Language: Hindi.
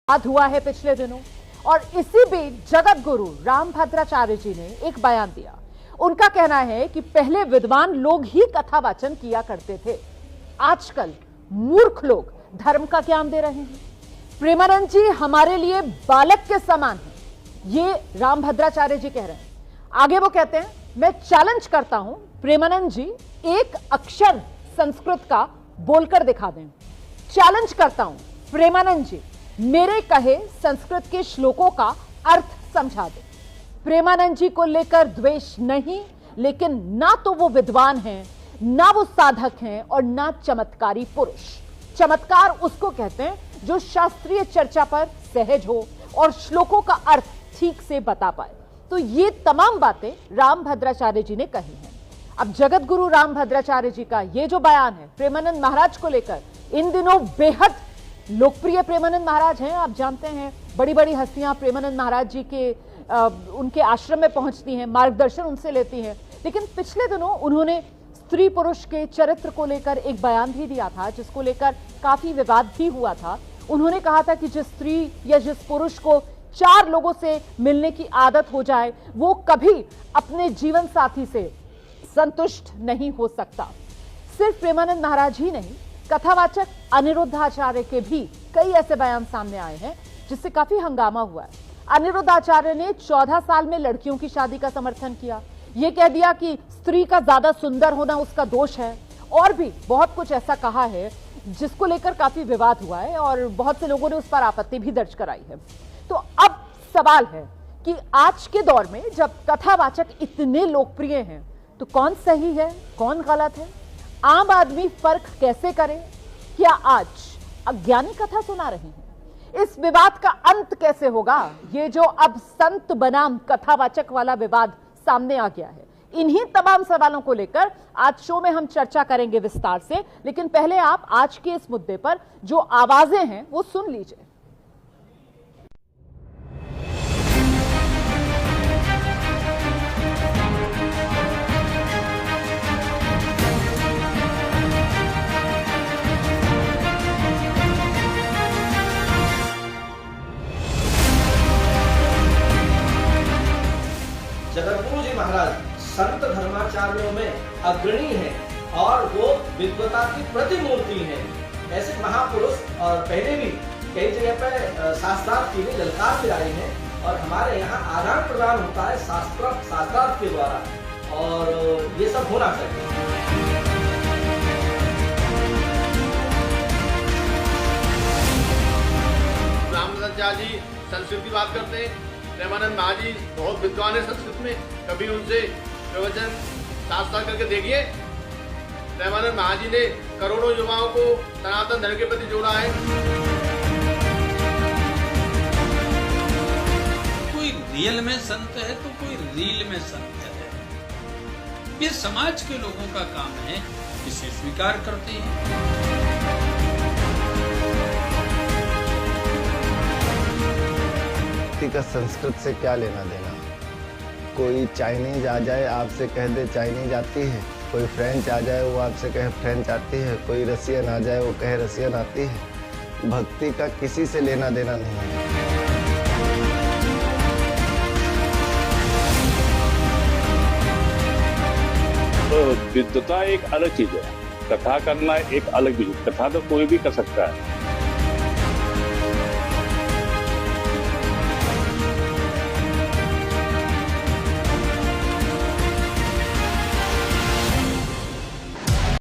विवाद हुआ है पिछले दिनों और इसी बीच जगत गुरु रामभद्राचार्य जी ने एक बयान दिया। उनका कहना है कि पहले विद्वान लोग ही कथा वाचन किया करते थे, आजकल मूर्ख लोग धर्म का ज्ञान दे रहे हैं। प्रेमानंद जी हमारे लिए बालक के समान हैं, ये रामभद्राचार्य जी कह रहे हैं। आगे वो कहते हैं, मैं चैलेंज करता हूं प्रेमानंद जी एक अक्षर संस्कृत का बोलकर दिखा दें। चैलेंज करता हूं प्रेमानंद जी मेरे कहे संस्कृत के श्लोकों का अर्थ समझा दे। प्रेमानंद जी को लेकर द्वेष नहीं, लेकिन ना तो वो विद्वान हैं, ना वो साधक हैं और ना चमत्कारी पुरुष। चमत्कार उसको कहते हैं जो शास्त्रीय चर्चा पर सहज हो और श्लोकों का अर्थ ठीक से बता पाए। तो ये तमाम बातें रामभद्राचार्य जी ने कही हैं। अब जगत गुरु रामभद्राचार्य जी का ये जो बयान है प्रेमानंद महाराज को लेकर, इन दिनों बेहद लोकप्रिय प्रेमानंद महाराज हैं। आप जानते हैं बड़ी बड़ी हस्तियां प्रेमानंद महाराज जी के उनके आश्रम में पहुंचती हैं, मार्गदर्शन उनसे लेती हैं। लेकिन पिछले दिनों उन्होंने स्त्री पुरुष के चरित्र को लेकर एक बयान भी दिया था, जिसको लेकर काफी विवाद भी हुआ था। उन्होंने कहा था कि जिस स्त्री या जिस पुरुष को 4 लोगों से मिलने की आदत हो जाए वो कभी अपने जीवन साथी से संतुष्ट नहीं हो सकता। सिर्फ प्रेमानंद महाराज ही नहीं, कथावाचक अनिरुद्धाचार्य के भी कई ऐसे बयान सामने आए हैं जिससे काफी हंगामा हुआ है। अनिरुद्धाचार्य ने 14 साल में लड़कियों की शादी का समर्थन किया, यह कह दिया कि स्त्री का ज्यादा सुंदर होना उसका दोष है, और भी बहुत कुछ ऐसा कहा है जिसको लेकर काफी विवाद हुआ है और बहुत से लोगों ने उस पर आपत्ति भी दर्ज कराई है। तो अब सवाल है कि आज के दौर में जब कथावाचक इतने लोकप्रिय हैं तो कौन सही है, कौन गलत है? आम आदमी फर्क कैसे करे? क्या आज अज्ञानी कथा सुना रहे हैं? इस विवाद का अंत कैसे होगा? ये जो अब संत बनाम कथावाचक वाला विवाद सामने आ गया है, इन्हीं तमाम सवालों को लेकर आज शो में हम चर्चा करेंगे विस्तार से। लेकिन पहले आप आज के इस मुद्दे पर जो आवाजें हैं वो सुन लीजिए। जगतगुरु जी महाराज संत धर्माचार्यों में अग्रणी हैं और वो विद्वता की प्रतिमूर्ति हैं। ऐसे महापुरुष और पहले भी कई जगह पर शास्त्रार्थ की भी ललकार गिराई है और हमारे यहाँ आदान प्रदान होता है शास्त्रार्थ के द्वारा, और ये सब होना चाहिए। रामभद्राचार्य जी संस्कृत की बात करते हैं। प्रेमानंद महाराज जी बहुत विद्वान है संस्कृत में, कभी उनसे प्रवचन शास्त्र करके देखिए। प्रेमानंद महाराज जी ने करोड़ों युवाओं को सनातन धर्म के प्रति जोड़ा है। कोई रियल में संत है तो कोई रील में संत है। ये समाज के लोगों का काम है, इसे स्वीकार करते हैं। का संस्कृत से क्या लेना देना? कोई चाइनीज आ जाए आपसे कह दे चाइनीज आती है, कोई फ्रेंच आ जाए वो आपसे कहे फ्रेंच आती है, कोई रसियन आ जाए वो कहे रसियन आती है। भक्ति का किसी से लेना देना नहीं है। तो विद्वता एक अलग चीज है, कथा करना एक अलग चीज। कथा तो कोई भी कर सकता है।